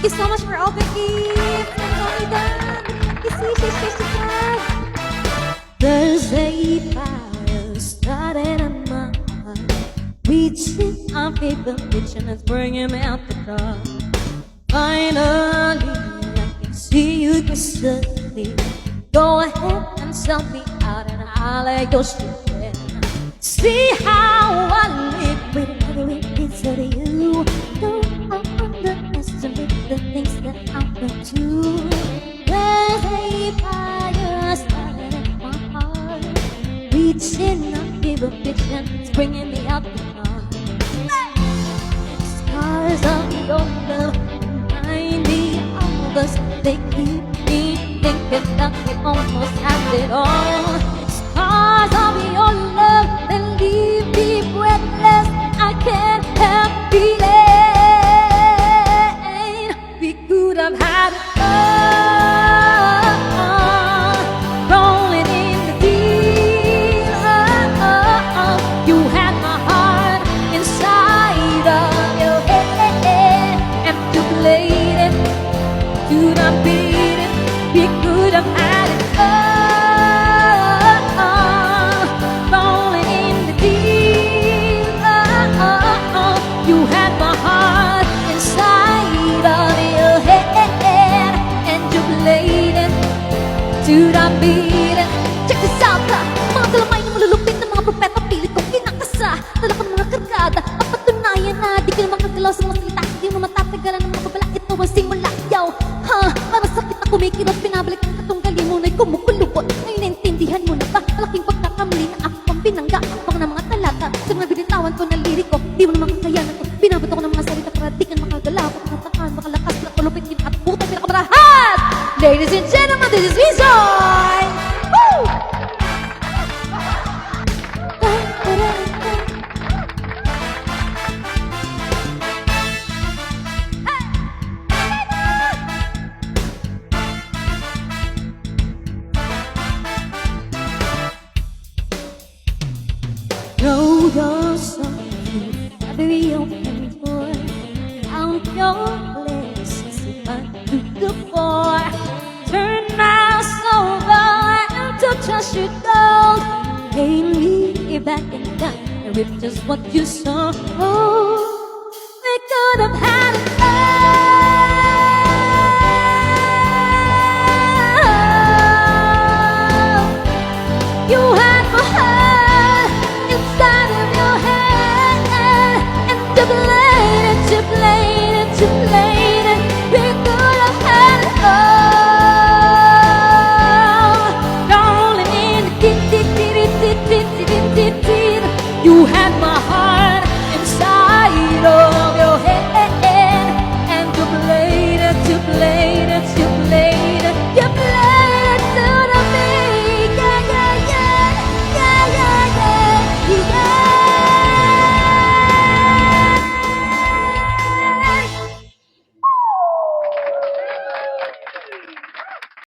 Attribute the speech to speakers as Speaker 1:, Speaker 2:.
Speaker 1: you so much for all the gifts. And not only that, you see, she's there's a fire starting in my heart, reaching our fever pitch and it's bringing me out the dark. Finally, I can see you clearly. Go ahead and sell me out and I'll let you strip in. See how I live with every piece of you. Don't underestimate the things that I will do. There's a fire starting in my heart, reaching a fever pitch and it's bringing me out the dark. Scars of your love remind me of us. They keep me thinking that we almost had it all. Scars of your love, they leave me breathless. I can't help feeling we could have had it all. Rolling in the deep, you had my heart inside of your head, and you played it to not beat it. We could have had it all. Rolling in the deep, you had my heart inside of your head, and you played it to not beat it. Check this out, ha! Mga kalamay na malulupit ng mga propeta, pilit kong kinakasa. Dala ka ng mga kargada, ang patunayan na di ka naman kagalaw sa mga salita. Hindi mo matatagalan ng mga babala, ito ang simula, yaw. Ha? Parang sakit na kumikirot, pinabalik ang katunggali mo na'y kumukulubot. Ngayon naintindihan mo na ba? Malaking pagkakamali na ako ang pinangga. Ang pang ng mga talata, sa mga binitawan ko na liriko. Di mo naman kakayanan ko, binabato ko ng mga salita para di ka makagalaw. Pagkatakaan, makalakas, nakulupitin at putang pinakamarahat. Ladies and gentlemen, this is Visoy! Woo! Know yourself, every open door. Count your blessings if I do the four. Turn my soul into treasured gold. Pay me back and down and rip just what you sow. We could have had it all. You had my heart inside of your head, and you played it, you played it, you played it. We could have had it all. Rolling in the deep, deep, deep, deep, deep, deep, deep, deep. You